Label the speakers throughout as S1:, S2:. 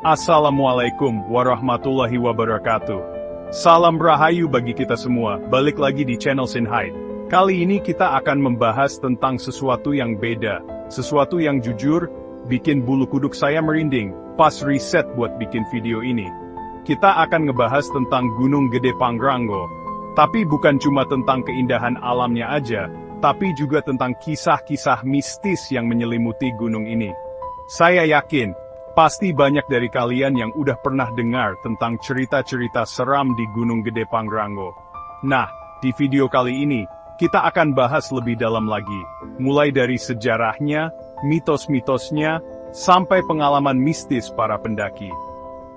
S1: Assalamualaikum warahmatullahi wabarakatuh. Salam rahayu bagi kita semua, balik lagi di channel Sinhide. Kali ini kita akan membahas tentang sesuatu yang beda, sesuatu yang jujur, bikin bulu kuduk saya merinding, pas riset buat bikin video ini. Kita akan ngebahas tentang Gunung Gede Pangrango, tapi bukan cuma tentang keindahan alamnya aja, tapi juga tentang kisah-kisah mistis yang menyelimuti gunung ini. Saya yakin, pasti banyak dari kalian yang udah pernah dengar tentang cerita-cerita seram di Gunung Gede Pangrango. Nah, di video kali ini, kita akan bahas lebih dalam lagi, mulai dari sejarahnya, mitos-mitosnya, sampai pengalaman mistis para pendaki.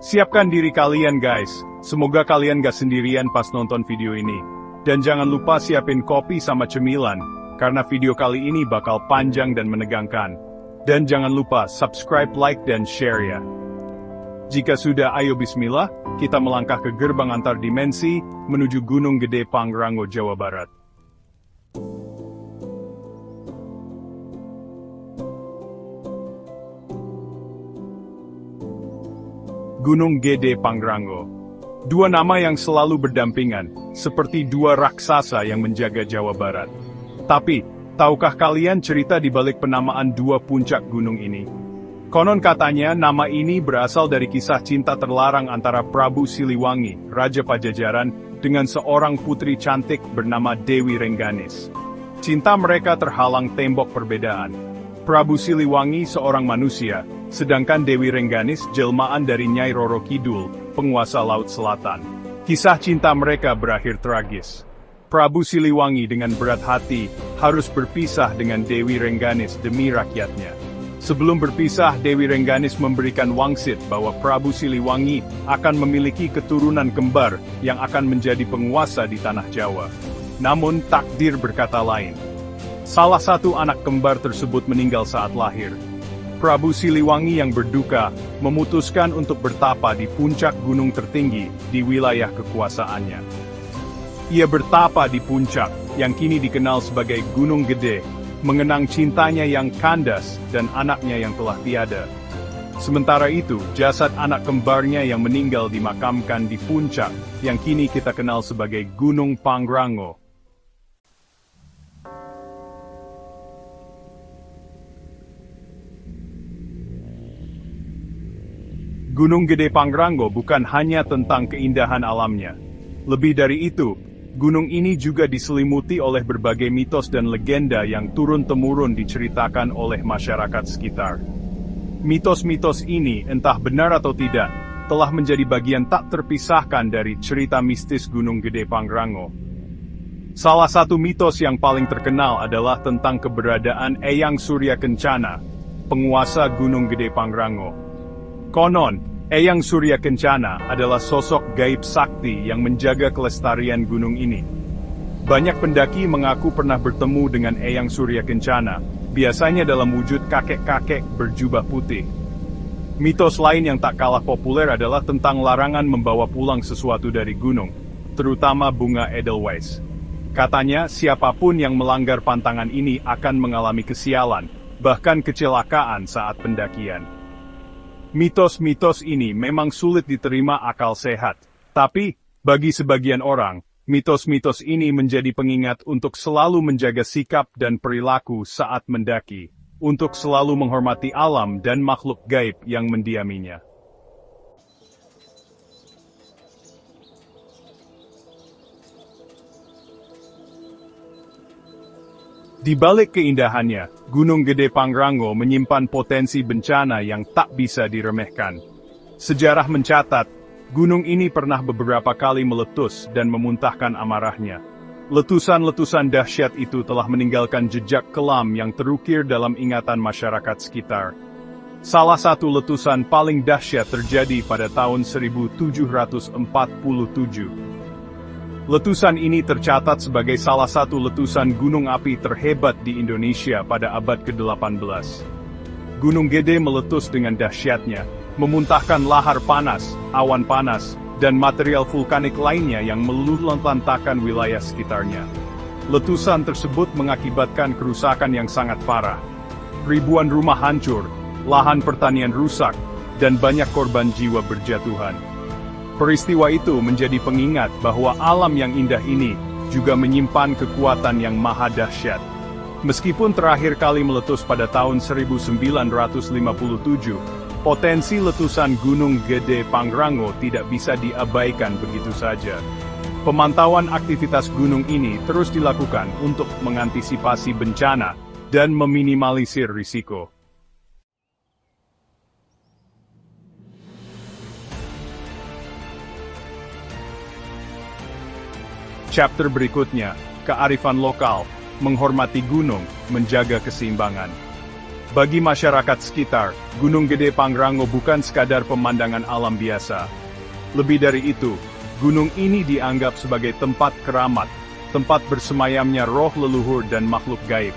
S1: Siapkan diri kalian guys, semoga kalian gak sendirian pas nonton video ini. Dan jangan lupa siapin kopi sama cemilan, karena video kali ini bakal panjang dan menegangkan. Dan jangan lupa subscribe, like, dan share ya. Jika sudah, ayo bismillah, kita melangkah ke gerbang antar dimensi, menuju Gunung Gede Pangrango, Jawa Barat. Gunung Gede Pangrango. Dua nama yang selalu berdampingan, seperti dua raksasa yang menjaga Jawa Barat. Tapi, tahukah kalian cerita di balik penamaan dua puncak gunung ini? Konon katanya nama ini berasal dari kisah cinta terlarang antara Prabu Siliwangi, Raja Pajajaran, dengan seorang putri cantik bernama Dewi Rengganis. Cinta mereka terhalang tembok perbedaan. Prabu Siliwangi seorang manusia, sedangkan Dewi Rengganis jelmaan dari Nyai Roro Kidul, penguasa Laut Selatan. Kisah cinta mereka berakhir tragis. Prabu Siliwangi dengan berat hati harus berpisah dengan Dewi Rengganis demi rakyatnya. Sebelum berpisah, Dewi Rengganis memberikan wangsit bahwa Prabu Siliwangi akan memiliki keturunan kembar yang akan menjadi penguasa di tanah Jawa. Namun takdir berkata lain. Salah satu anak kembar tersebut meninggal saat lahir. Prabu Siliwangi yang berduka memutuskan untuk bertapa di puncak gunung tertinggi di wilayah kekuasaannya. Ia bertapa di puncak, yang kini dikenal sebagai Gunung Gede, mengenang cintanya yang kandas dan anaknya yang telah tiada. Sementara itu, jasad anak kembarnya yang meninggal dimakamkan di puncak, yang kini kita kenal sebagai Gunung Pangrango. Gunung Gede Pangrango bukan hanya tentang keindahan alamnya. Lebih dari itu, gunung ini juga diselimuti oleh berbagai mitos dan legenda yang turun-temurun diceritakan oleh masyarakat sekitar. Mitos-mitos ini, entah benar atau tidak, telah menjadi bagian tak terpisahkan dari cerita mistis Gunung Gede Pangrango. Salah satu mitos yang paling terkenal adalah tentang keberadaan Eyang Surya Kencana, penguasa Gunung Gede Pangrango. Konon, Eyang Surya Kencana adalah sosok gaib sakti yang menjaga kelestarian gunung ini. Banyak pendaki mengaku pernah bertemu dengan Eyang Surya Kencana, biasanya dalam wujud kakek-kakek berjubah putih. Mitos lain yang tak kalah populer adalah tentang larangan membawa pulang sesuatu dari gunung, terutama bunga Edelweiss. Katanya, siapapun yang melanggar pantangan ini akan mengalami kesialan, bahkan kecelakaan saat pendakian. Mitos-mitos ini memang sulit diterima akal sehat, tapi, bagi sebagian orang, mitos-mitos ini menjadi pengingat untuk selalu menjaga sikap dan perilaku saat mendaki, untuk selalu menghormati alam dan makhluk gaib yang mendiaminya. Di balik keindahannya, Gunung Gede Pangrango menyimpan potensi bencana yang tak bisa diremehkan. Sejarah mencatat, gunung ini pernah beberapa kali meletus dan memuntahkan amarahnya. Letusan-letusan dahsyat itu telah meninggalkan jejak kelam yang terukir dalam ingatan masyarakat sekitar. Salah satu letusan paling dahsyat terjadi pada tahun 1747. Letusan ini tercatat sebagai salah satu letusan gunung api terhebat di Indonesia pada abad ke-18. Gunung Gede meletus dengan dahsyatnya, memuntahkan lahar panas, awan panas, dan material vulkanik lainnya yang meluluhlantakan wilayah sekitarnya. Letusan tersebut mengakibatkan kerusakan yang sangat parah. Ribuan rumah hancur, lahan pertanian rusak, dan banyak korban jiwa berjatuhan. Peristiwa itu menjadi pengingat bahwa alam yang indah ini juga menyimpan kekuatan yang maha dahsyat. Meskipun terakhir kali meletus pada tahun 1957, potensi letusan Gunung Gede Pangrango tidak bisa diabaikan begitu saja. Pemantauan aktivitas gunung ini terus dilakukan untuk mengantisipasi bencana dan meminimalisir risiko. Chapter berikutnya, kearifan lokal, menghormati gunung, menjaga keseimbangan. Bagi masyarakat sekitar, Gunung Gede Pangrango bukan sekadar pemandangan alam biasa. Lebih dari itu, gunung ini dianggap sebagai tempat keramat, tempat bersemayamnya roh leluhur dan makhluk gaib.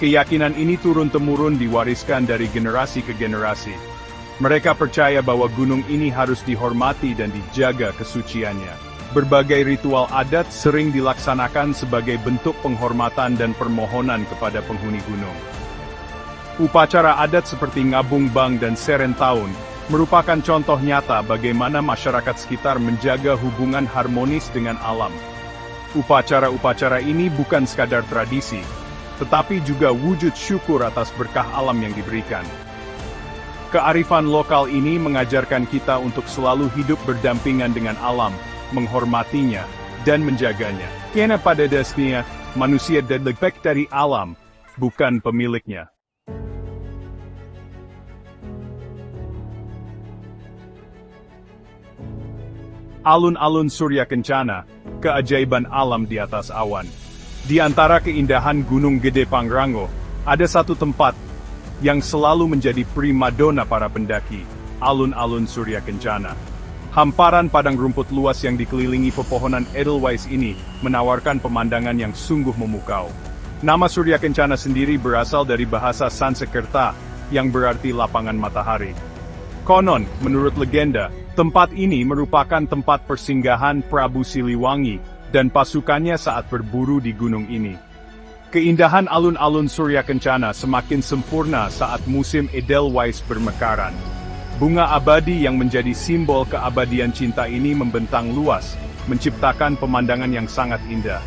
S1: Keyakinan ini turun-temurun diwariskan dari generasi ke generasi. Mereka percaya bahwa gunung ini harus dihormati dan dijaga kesuciannya. Berbagai ritual adat sering dilaksanakan sebagai bentuk penghormatan dan permohonan kepada penghuni gunung. Upacara adat seperti Ngabung Bang dan Serentaun merupakan contoh nyata bagaimana masyarakat sekitar menjaga hubungan harmonis dengan alam. Upacara-upacara ini bukan sekadar tradisi, tetapi juga wujud syukur atas berkah alam yang diberikan. Kearifan lokal ini mengajarkan kita untuk selalu hidup berdampingan dengan alam, menghormatinya, dan menjaganya. Karena pada dasarnya, manusia lebih dari alam, bukan pemiliknya. Alun-alun Surya Kencana, keajaiban alam di atas awan. Di antara keindahan Gunung Gede Pangrango, ada satu tempat yang selalu menjadi primadona para pendaki, alun-alun Surya Kencana. Hamparan padang rumput luas yang dikelilingi pepohonan Edelweiss ini menawarkan pemandangan yang sungguh memukau. Nama Surya Kencana sendiri berasal dari bahasa Sanskerta, yang berarti lapangan matahari. Konon, menurut legenda, tempat ini merupakan tempat persinggahan Prabu Siliwangi dan pasukannya saat berburu di gunung ini. Keindahan alun-alun Surya Kencana semakin sempurna saat musim Edelweiss bermekaran. Bunga abadi yang menjadi simbol keabadian cinta ini membentang luas, menciptakan pemandangan yang sangat indah.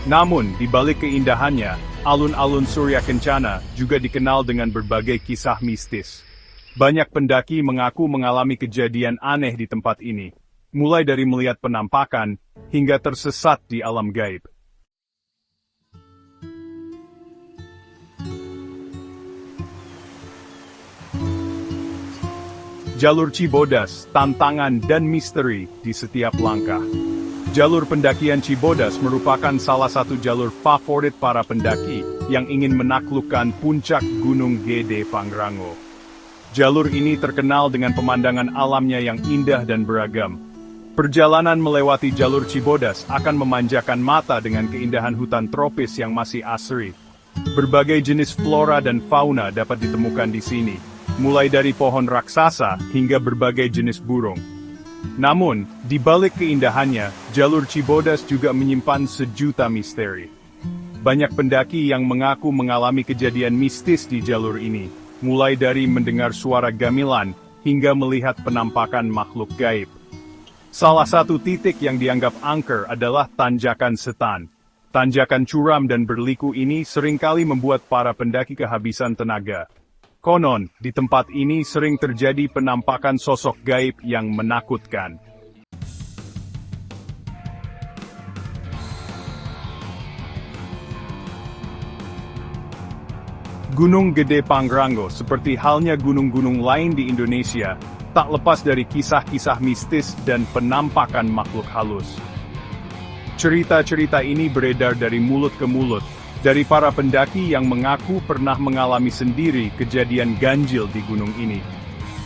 S1: Namun, di balik keindahannya, alun-alun Surya Kencana juga dikenal dengan berbagai kisah mistis. Banyak pendaki mengaku mengalami kejadian aneh di tempat ini, mulai dari melihat penampakan, hingga tersesat di alam gaib. Jalur Cibodas, tantangan dan misteri di setiap langkah. Jalur pendakian Cibodas merupakan salah satu jalur favorit para pendaki yang ingin menaklukkan puncak Gunung Gede Pangrango. Jalur ini terkenal dengan pemandangan alamnya yang indah dan beragam. Perjalanan melewati jalur Cibodas akan memanjakan mata dengan keindahan hutan tropis yang masih asri. Berbagai jenis flora dan fauna dapat ditemukan di sini, mulai dari pohon raksasa hingga berbagai jenis burung. Namun, di balik keindahannya, jalur Cibodas juga menyimpan sejuta misteri. Banyak pendaki yang mengaku mengalami kejadian mistis di jalur ini, mulai dari mendengar suara gamelan hingga melihat penampakan makhluk gaib. Salah satu titik yang dianggap angker adalah Tanjakan Setan. Tanjakan curam dan berliku ini seringkali membuat para pendaki kehabisan tenaga. Konon, di tempat ini sering terjadi penampakan sosok gaib yang menakutkan. Gunung Gede Pangrango, seperti halnya gunung-gunung lain di Indonesia, tak lepas dari kisah-kisah mistis dan penampakan makhluk halus. Cerita-cerita ini beredar dari mulut ke mulut, dari para pendaki yang mengaku pernah mengalami sendiri kejadian ganjil di gunung ini.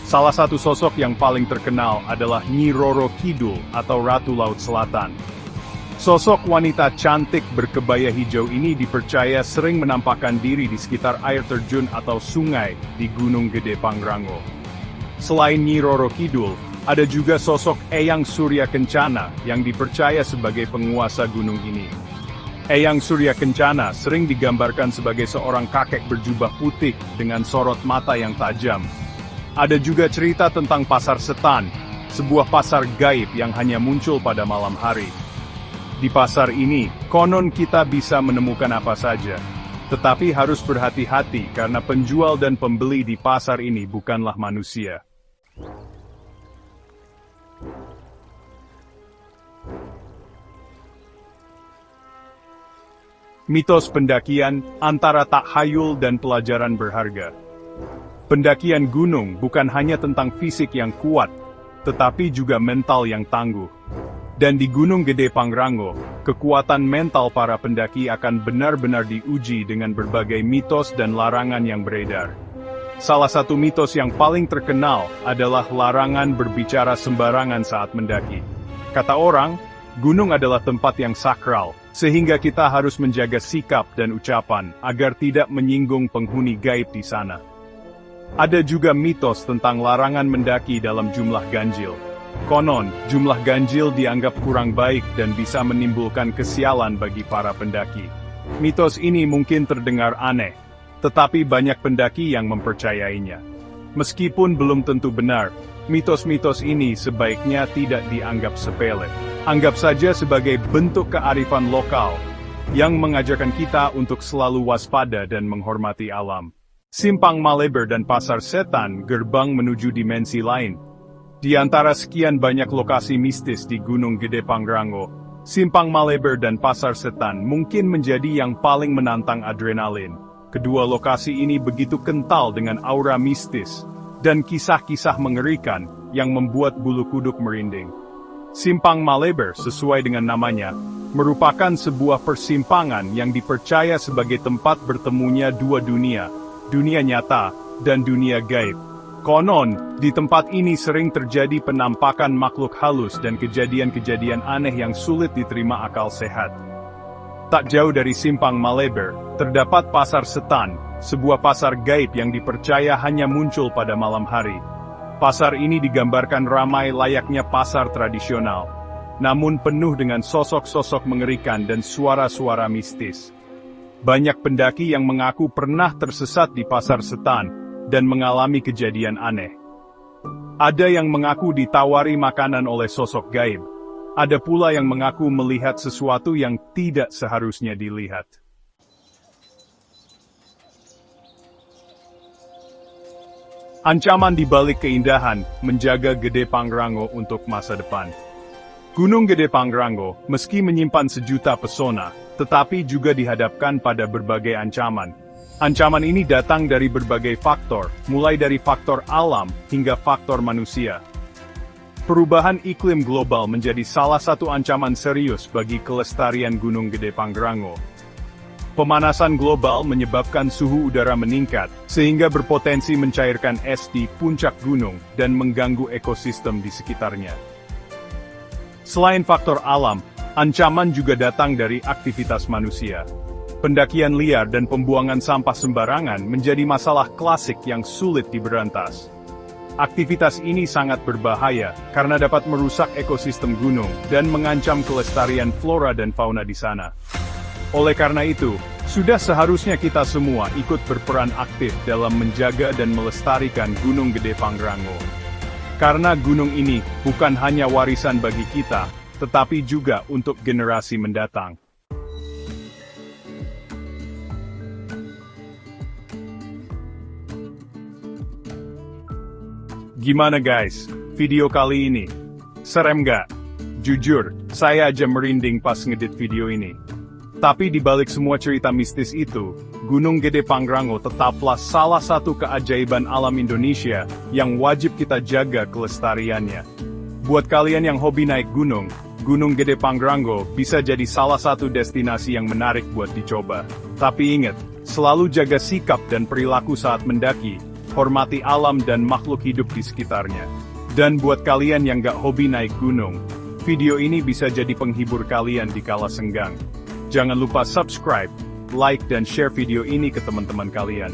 S1: Salah satu sosok yang paling terkenal adalah Nyi Roro Kidul atau Ratu Laut Selatan. Sosok wanita cantik berkebaya hijau ini dipercaya sering menampakkan diri di sekitar air terjun atau sungai di Gunung Gede Pangrango. Selain Nyi Roro Kidul, ada juga sosok Eyang Surya Kencana yang dipercaya sebagai penguasa gunung ini. Eyang Surya Kencana sering digambarkan sebagai seorang kakek berjubah putih dengan sorot mata yang tajam. Ada juga cerita tentang pasar setan, sebuah pasar gaib yang hanya muncul pada malam hari. Di pasar ini, konon kita bisa menemukan apa saja. Tetapi harus berhati-hati karena penjual dan pembeli di pasar ini bukanlah manusia. Mitos pendakian antara takhayul dan pelajaran berharga. Pendakian gunung bukan hanya tentang fisik yang kuat, tetapi juga mental yang tangguh. Dan di Gunung Gede Pangrango, kekuatan mental para pendaki akan benar-benar diuji dengan berbagai mitos dan larangan yang beredar. Salah satu mitos yang paling terkenal adalah larangan berbicara sembarangan saat mendaki. Kata orang, gunung adalah tempat yang sakral, sehingga kita harus menjaga sikap dan ucapan agar tidak menyinggung penghuni gaib di sana. Ada juga mitos tentang larangan mendaki dalam jumlah ganjil. Konon, jumlah ganjil dianggap kurang baik dan bisa menimbulkan kesialan bagi para pendaki. Mitos ini mungkin terdengar aneh, tetapi banyak pendaki yang mempercayainya. Meskipun belum tentu benar, mitos-mitos ini sebaiknya tidak dianggap sepele. Anggap saja sebagai bentuk kearifan lokal yang mengajarkan kita untuk selalu waspada dan menghormati alam. Simpang Maleber dan Pasar Setan, gerbang menuju dimensi lain. Di antara sekian banyak lokasi mistis di Gunung Gede Pangrango, Simpang Maleber dan Pasar Setan mungkin menjadi yang paling menantang adrenalin. Kedua lokasi ini begitu kental dengan aura mistis dan kisah-kisah mengerikan yang membuat bulu kuduk merinding. Simpang Maleber, sesuai dengan namanya, merupakan sebuah persimpangan yang dipercaya sebagai tempat bertemunya dua dunia, dunia nyata dan dunia gaib. Konon, di tempat ini sering terjadi penampakan makhluk halus dan kejadian-kejadian aneh yang sulit diterima akal sehat. Tak jauh dari Simpang Maleber, terdapat Pasar Setan, sebuah pasar gaib yang dipercaya hanya muncul pada malam hari. Pasar ini digambarkan ramai layaknya pasar tradisional, namun penuh dengan sosok-sosok mengerikan dan suara-suara mistis. Banyak pendaki yang mengaku pernah tersesat di Pasar Setan dan mengalami kejadian aneh. Ada yang mengaku ditawari makanan oleh sosok gaib. Ada pula yang mengaku melihat sesuatu yang tidak seharusnya dilihat. Ancaman di balik keindahan, menjaga Gede Pangrango untuk masa depan. Gunung Gede Pangrango, meski menyimpan sejuta pesona, tetapi juga dihadapkan pada berbagai ancaman. Ancaman ini datang dari berbagai faktor, mulai dari faktor alam hingga faktor manusia. Perubahan iklim global menjadi salah satu ancaman serius bagi kelestarian Gunung Gede Pangrango. Pemanasan global menyebabkan suhu udara meningkat, sehingga berpotensi mencairkan es di puncak gunung dan mengganggu ekosistem di sekitarnya. Selain faktor alam, ancaman juga datang dari aktivitas manusia. Pendakian liar dan pembuangan sampah sembarangan menjadi masalah klasik yang sulit diberantas. Aktivitas ini sangat berbahaya karena dapat merusak ekosistem gunung dan mengancam kelestarian flora dan fauna di sana. Oleh karena itu, sudah seharusnya kita semua ikut berperan aktif dalam menjaga dan melestarikan Gunung Gede Pangrango. Karena gunung ini bukan hanya warisan bagi kita, tetapi juga untuk generasi mendatang. Gimana guys, video kali ini? Serem gak? Jujur, saya aja merinding pas ngedit video ini. Tapi di balik semua cerita mistis itu, Gunung Gede Pangrango tetaplah salah satu keajaiban alam Indonesia yang wajib kita jaga kelestariannya. Buat kalian yang hobi naik gunung, Gunung Gede Pangrango bisa jadi salah satu destinasi yang menarik buat dicoba. Tapi ingat, selalu jaga sikap dan perilaku saat mendaki, hormati alam dan makhluk hidup di sekitarnya. Dan buat kalian yang gak hobi naik gunung, video ini bisa jadi penghibur kalian di kala senggang. Jangan lupa subscribe, like dan share video ini ke teman-teman kalian.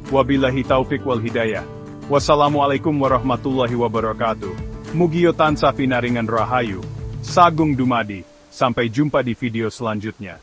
S1: Wabillahi taufik wal hidayah. Wassalamualaikum warahmatullahi wabarakatuh. Mugiyo tansah pinaringan rahayu. Sagung dumadi. Sampai jumpa di video selanjutnya.